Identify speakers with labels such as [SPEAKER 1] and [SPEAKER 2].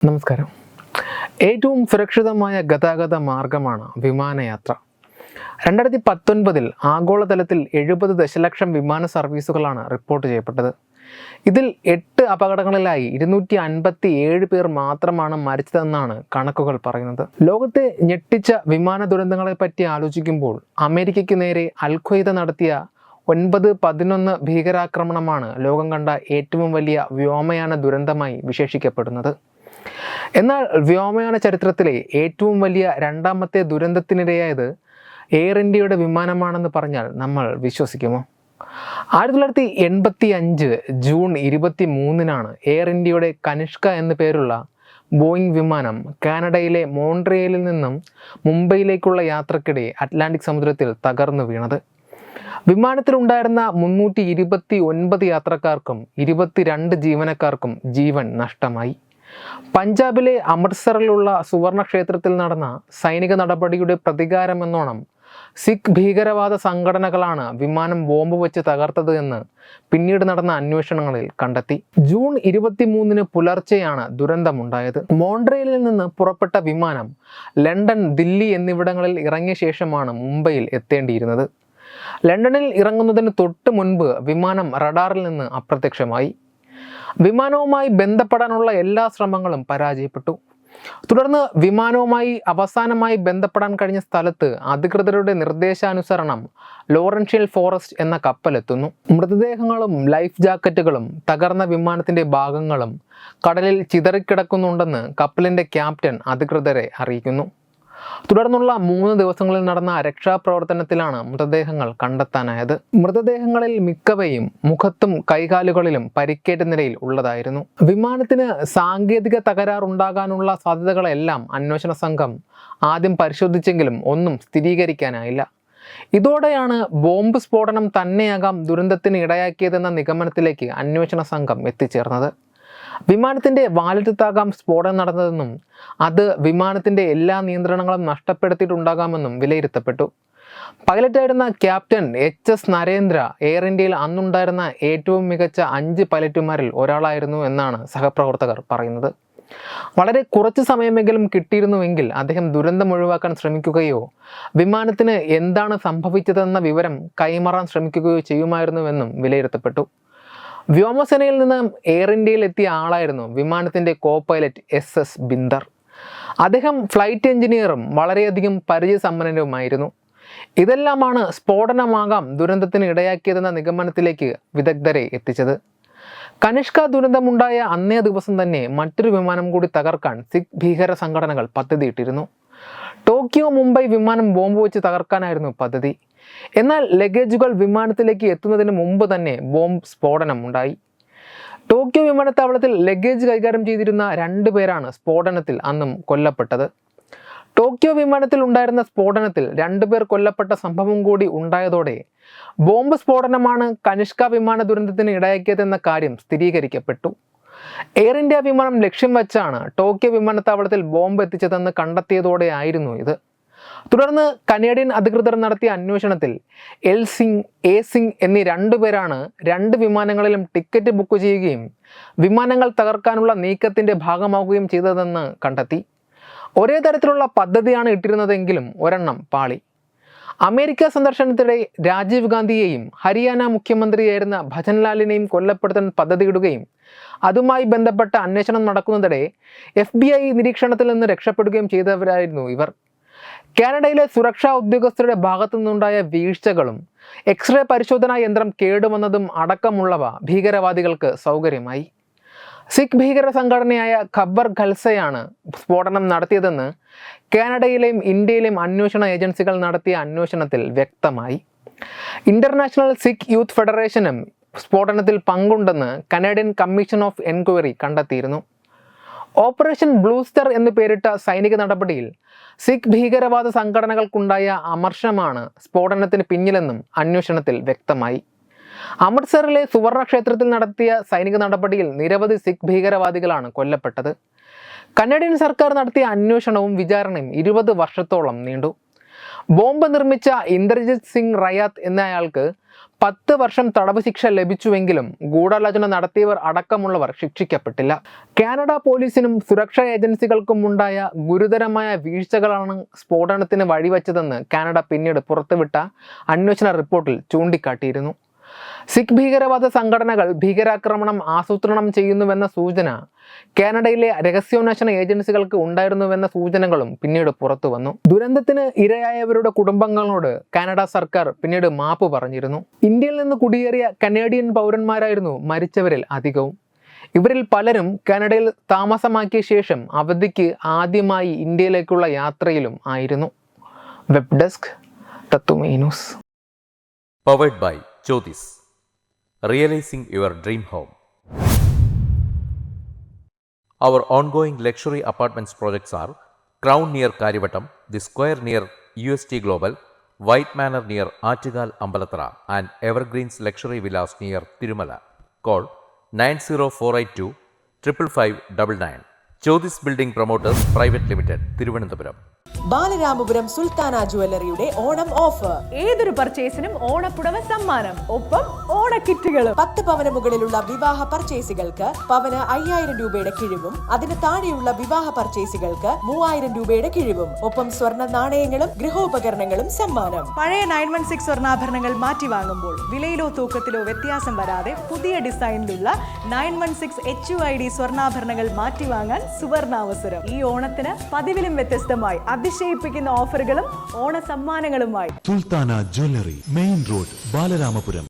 [SPEAKER 1] നമസ്കാരം. ഏറ്റവും സുരക്ഷിതമായ ഗതാഗത മാർഗമാണ് വിമാനയാത്ര. 2019 ആഗോളതലത്തിൽ 70 ദശലക്ഷം വിമാന സർവീസുകളാണ് റിപ്പോർട്ട് ചെയ്യപ്പെട്ടത്. ഇതിൽ 8 അപകടങ്ങളിലായി 257 പേർ മാത്രമാണ് മരിച്ചതെന്നാണ് കണക്കുകൾ പറയുന്നത്. ലോകത്തെ ഞെട്ടിച്ച വിമാന ദുരന്തങ്ങളെപ്പറ്റി ആലോചിക്കുമ്പോൾ അമേരിക്കയ്ക്ക് നേരെ അൽ-ഖ്വയ്ദ നടത്തിയ 9/11 ഭീകരാക്രമണമാണ് ലോകം കണ്ട ഏറ്റവും വലിയ വ്യോമയാന ദുരന്തമായി വിശേഷിക്കപ്പെടുന്നത്. എന്നാൽ വ്യോമയാന ചരിത്രത്തിലെ ഏറ്റവും വലിയ രണ്ടാമത്തെ ദുരന്തത്തിനിരയായത് എയർ ഇന്ത്യയുടെ വിമാനമാണെന്ന് പറഞ്ഞാൽ നമ്മൾ വിശ്വസിക്കുമോ? 1985 ജൂൺ 23-നാണ് എയർ ഇന്ത്യയുടെ കനിഷ്ക എന്നു പേരുള്ള ബോയിങ് വിമാനം കാനഡയിലെ മോൺട്രിയലിൽ നിന്നും മുംബൈയിലേക്കുള്ള യാത്രക്കിടെ അറ്റ്ലാന്റിക് സമുദ്രത്തിൽ തകർന്നു വീണത്. വിമാനത്തിലുണ്ടായിരുന്ന 329 യാത്രക്കാർക്കും 22 ജീവനക്കാർക്കും ജീവൻ നഷ്ടമായി. പഞ്ചാബിലെ അമൃത്സറിലുള്ള സുവർണ ക്ഷേത്രത്തിൽ നടന്ന സൈനിക നടപടിയുടെ പ്രതികാരമെന്നോണം സിഖ് ഭീകരവാദ സംഘടനകളാണ് വിമാനം ബോംബ് വെച്ച് തകർത്തത് എന്ന് പിന്നീട് നടന്ന അന്വേഷണങ്ങളിൽ കണ്ടെത്തി. ജൂൺ 23-ന് പുലർച്ചെയാണ് ദുരന്തമുണ്ടായത്. മോൺട്രിയലിൽ നിന്ന് പുറപ്പെട്ട വിമാനം ലണ്ടൻ, ദില്ലി എന്നിവിടങ്ങളിൽ ഇറങ്ങിയ ശേഷമാണ് മുംബൈയിൽ എത്തേണ്ടിയിരുന്നത്. ലണ്ടനിൽ ഇറങ്ങുന്നതിന് തൊട്ട് മുൻപ് വിമാനം റഡാറിൽ നിന്ന് അപ്രത്യക്ഷമായി. വിമാനവുമായി ബന്ധപ്പെടാനുള്ള എല്ലാ ശ്രമങ്ങളും പരാജയപ്പെട്ടു. തുടർന്ന് വിമാനവുമായി അവസാനമായി ബന്ധപ്പെടാൻ കഴിഞ്ഞ സ്ഥലത്ത് അധികൃതരുടെ നിർദ്ദേശാനുസരണം ലോറൻഷ്യൽ ഫോറസ്റ്റ് എന്ന കപ്പലെത്തുന്നു. മൃതദേഹങ്ങളും ലൈഫ് ജാക്കറ്റുകളും തകർന്ന വിമാനത്തിന്റെ ഭാഗങ്ങളും കടലിൽ ചിതറിക്കിടക്കുന്നുണ്ടെന്ന് കപ്പലിന്റെ ക്യാപ്റ്റൻ അധികൃതരെ അറിയിക്കുന്നു. തുടർന്നുള്ള 3 ദിവസങ്ങളിൽ നടന്ന രക്ഷാപ്രവർത്തനത്തിലാണ് മൃതദേഹങ്ങൾ കണ്ടെത്താനായത്. മൃതദേഹങ്ങളിൽ മിക്കവയും മുഖത്തും കൈകാലുകളിലും പരിക്കേറ്റ നിലയിൽ ഉള്ളതായിരുന്നു. വിമാനത്തിന് സാങ്കേതിക തകരാറുണ്ടാകാനുള്ള സാധ്യതകളെല്ലാം അന്വേഷണ സംഘം ആദ്യം പരിശോധിച്ചെങ്കിലും ഒന്നും സ്ഥിരീകരിക്കാനായില്ല. ഇതോടെയാണ് ബോംബ് സ്ഫോടനം തന്നെയാകാം ദുരന്തത്തിന് ഇടയാക്കിയതെന്ന നിഗമനത്തിലേക്ക് അന്വേഷണ സംഘം എത്തിച്ചേർന്നത്. വിമാനത്തിന്റെ വാലറ്റത്താകാം സ്ഫോടനം നടന്നതെന്നും അത് വിമാനത്തിന്റെ എല്ലാ നിയന്ത്രണങ്ങളും നഷ്ടപ്പെടുത്തിയിട്ടുണ്ടാകാമെന്നും വിലയിരുത്തപ്പെട്ടു. പൈലറ്റായിരുന്ന ക്യാപ്റ്റൻ HS നരേന്ദ്ര എയർ ഇന്ത്യയിൽ അന്നുണ്ടായിരുന്ന ഏറ്റവും മികച്ച 5 പൈലറ്റുമാരിൽ ഒരാളായിരുന്നു എന്നാണ് സഹപ്രവർത്തകർ പറയുന്നത്. വളരെ കുറച്ച് സമയമെങ്കിലും കിട്ടിയിരുന്നുവെങ്കിൽ അദ്ദേഹം ദുരന്തം ഒഴിവാക്കാൻ ശ്രമിക്കുകയോ വിമാനത്തിന് എന്താണ് സംഭവിച്ചതെന്ന വിവരം കൈമാറാൻ ശ്രമിക്കുകയോ ചെയ്യുമായിരുന്നുവെന്നും വിലയിരുത്തപ്പെട്ടു. വ്യോമസേനയിൽ നിന്ന് എയർ ഇന്ത്യയിൽ എത്തിയ ആളായിരുന്നു വിമാനത്തിന്റെ കോ പൈലറ്റ് SS ബിന്ദർ. അദ്ദേഹം ഫ്ലൈറ്റ് എഞ്ചിനീയറും വളരെയധികം പരിചയസമ്പന്നനുമായിരുന്നു. ഇതെല്ലാമാണ് സ്ഫോടനമാകാം ദുരന്തത്തിന് ഇടയാക്കിയതെന്ന നിഗമനത്തിലേക്ക് വിദഗ്ധരെ എത്തിച്ചത്. കനിഷ്ക ദുരന്തമുണ്ടായ അന്നേ ദിവസം തന്നെ മറ്റൊരു വിമാനം കൂടി തകർക്കാൻ സിഖ് ഭീകര സംഘടനകൾ പദ്ധതിയിട്ടിരുന്നു. ടോക്കിയോ മുംബൈ വിമാനം ബോംബ് വെച്ച് തകർക്കാനായിരുന്നു പദ്ധതി. എന്നാൽ ലഗേജുകൾ വിമാനത്തിലേക്ക് എത്തുന്നതിന് മുമ്പ് തന്നെ ബോംബ് സ്ഫോടനം ഉണ്ടായി. ടോക്കിയോ വിമാനത്താവളത്തിൽ ലഗേജ് കൈകാര്യം ചെയ്തിരുന്ന 2 പേരാണ് സ്ഫോടനത്തിൽ അന്നും കൊല്ലപ്പെട്ടത്. ടോക്കിയോ വിമാനത്തിൽ ഉണ്ടായിരുന്ന സ്ഫോടനത്തിൽ 2 പേർ കൊല്ലപ്പെട്ട സംഭവം കൂടി ഉണ്ടായതോടെ ബോംബ് സ്ഫോടനമാണ് കനിഷ്ക വിമാന ദുരന്തത്തിന് ഇടയാക്കിയതെന്ന കാര്യം സ്ഥിരീകരിക്കപ്പെട്ടു. എയർ ഇന്ത്യ വിമാനം ലക്ഷ്യം വെച്ചാണ് ടോക്കിയോ വിമാനത്താവളത്തിൽ ബോംബ് എത്തിച്ചതെന്ന് കണ്ടെത്തിയതോടെ ആയിരുന്നു ഇത്. തുടർന്ന് കനേഡിയൻ അധികൃതർ നടത്തിയ അന്വേഷണത്തിൽ എൽ സിംഗ്, എ സിംഗ് എന്നീ 2 പേരാണ് 2 വിമാനങ്ങളിലും ടിക്കറ്റ് ബുക്ക് ചെയ്യുകയും വിമാനങ്ങൾ തകർക്കാനുള്ള നീക്കത്തിന്റെ ഭാഗമാവുകയും ചെയ്തതെന്ന് കണ്ടെത്തി. ഒരേ തരത്തിലുള്ള പദ്ധതിയാണ് ഇട്ടിരുന്നതെങ്കിലും ഒരെണ്ണം പാളി. അമേരിക്ക സന്ദർശനത്തിനിടെ രാജീവ് ഗാന്ധിയെയും ഹരിയാന മുഖ്യമന്ത്രിയായിരുന്ന ഭജൻലാലിനെയും കൊല്ലപ്പെടുത്താൻ പദ്ധതിയിടുകയും അതുമായി ബന്ധപ്പെട്ട അന്വേഷണം നടക്കുന്നതിടെ FBI നിരീക്ഷണത്തിൽ നിന്ന് രക്ഷപ്പെടുകയും ചെയ്തവരായിരുന്നു ഇവർ. കാനഡയിലെ സുരക്ഷാ ഉദ്യോഗസ്ഥരുടെ ഭാഗത്തു നിന്നുണ്ടായ വീഴ്ചകളും എക്സ്റേ പരിശോധനാ യന്ത്രം കേടുവന്നതും അടക്കമുള്ളവ ഭീകരവാദികൾക്ക് സൗകര്യമായി. സിഖ് ഭീകര സംഘടനയായ ഖബ്ബർ ഖൽസയാണ് സ്ഫോടനം നടത്തിയതെന്ന് കാനഡയിലെയും ഇന്ത്യയിലെയും അന്വേഷണ ഏജൻസികൾ നടത്തിയ അന്വേഷണത്തിൽ വ്യക്തമായി. ഇന്റർനാഷണൽ സിഖ് യൂത്ത് ഫെഡറേഷനും സ്ഫോടനത്തിൽ പങ്കുണ്ടെന്ന് കനേഡിയൻ കമ്മീഷൻ ഓഫ് എൻക്വയറി കണ്ടെത്തിയിരുന്നു. ഓപ്പറേഷൻ ബ്ലൂ സ്റ്റാർ എന്ന് പേരിട്ട സൈനിക നടപടിയിൽ സിഖ് ഭീകരവാദ സംഘടനകൾക്കുണ്ടായ അമർഷമാണ് സ്ഫോടനത്തിന് പിന്നിലെന്നും അന്വേഷണത്തിൽ വ്യക്തമായി. അമൃത്സറിലെ സുവർണ ക്ഷേത്രത്തിൽ നടത്തിയ സൈനിക നടപടിയിൽ നിരവധി സിഖ് ഭീകരവാദികളാണ് കൊല്ലപ്പെട്ടത്. കനേഡിയൻ സർക്കാർ നടത്തിയ അന്വേഷണവും വിചാരണയും 20 വർഷത്തോളം നീണ്ടു. ബോംബ് നിർമ്മിച്ച ഇന്ദ്രജിത് സിംഗ് റയാത്ത് എന്നയാൾക്ക് 10 വർഷം തടവ് ശിക്ഷ ലഭിച്ചുവെങ്കിലും ഗൂഢാലോചന നടത്തിയവർ അടക്കമുള്ളവർ ശിക്ഷിക്കപ്പെട്ടില്ല. കാനഡ പോലീസിനും സുരക്ഷാ ഏജൻസികൾക്കും ഉണ്ടായ ഗുരുതരമായ വീഴ്ചകളാണ് സ്ഫോടനത്തിന് വഴിവെച്ചതെന്ന് കാനഡ പിന്നീട് പുറത്തുവിട്ട അന്വേഷണ റിപ്പോർട്ടിൽ ചൂണ്ടിക്കാട്ടിയിരുന്നു. സിഖ് ഭീകരവാദ സംഘടനകൾ ഭീകരാക്രമണം ആസൂത്രണം ചെയ്യുന്നുവെന്ന സൂചന കാനഡയിലെ രഹസ്യാന്വേഷണ ഏജൻസികൾക്ക് ഉണ്ടായിരുന്നുവെന്ന സൂചനകളും പിന്നീട് പുറത്തു വന്നു. ദുരന്തത്തിന് ഇരയായവരുടെ കുടുംബങ്ങളോട് കാനഡ സർക്കാർ പിന്നീട് മാപ്പ് പറഞ്ഞിരുന്നു. ഇന്ത്യയിൽ നിന്ന് കുടിയേറിയ കനേഡിയൻ പൗരന്മാരായിരുന്നു മരിച്ചവരിൽ അധികവും. ഇവരിൽ പലരും കാനഡയിൽ താമസമാക്കിയ ശേഷം അവധിക്ക് ആദ്യമായി ഇന്ത്യയിലേക്കുള്ള യാത്രയിലും ആയിരുന്നു. വെബ് ഡെസ്ക് തത്തുമൈ news.
[SPEAKER 2] Powered by Jyotis. Realizing your dream home. Our ongoing luxury apartments projects are Crown near Karivattam, The Square near UST Global, White Manor near Achigal Ambalatra, and Evergreens Luxury Villas near Tirumala. Call 90482 55599. Jyotis Building Promoters Private Limited, Thiruvananthapuram.
[SPEAKER 3] Balaramapuram Sultana ജ്വല്ലറിയുടെ Onam offer.
[SPEAKER 4] ഏതൊരു പർച്ചേസിനും ഓണപ്പുടവ സമ്മാനം, ഒപ്പം ഓണക്കിറ്റുകളും.
[SPEAKER 3] 10 പവന് മുകളിലുള്ള വിവാഹ പർച്ചേസുകൾക്ക് പവന് 5000 രൂപയുടെ കിഴിവും, അതിന് താഴെയുള്ള വിവാഹ പർച്ചേസുകൾക്ക് 3000 രൂപയുടെ കിഴിവും, ഒപ്പം സ്വർണ്ണ നാണയങ്ങളും ഗൃഹോപകരണങ്ങളും സമ്മാനം.
[SPEAKER 4] പഴയ 916 സ്വർണ്ണാഭരണങ്ങൾ മാറ്റി വാങ്ങുമ്പോൾ വിലയിലോ തൂക്കത്തിലോ വ്യത്യാസം വരാതെ പുതിയ ഡിസൈനിലുള്ള 916 HUID സ്വർണ്ണാഭരണങ്ങൾ മാറ്റി വാങ്ങാൻ സുവർണാവസരം. ഈ ഓണത്തിന് പതിവിലും വ്യത്യസ്തമായി അതിശയിപ്പിക്കുന്ന ഓഫറുകളും ഓണ സമ്മാനങ്ങളുമായി
[SPEAKER 5] Sultana jewellery, main road, Balaramapuram.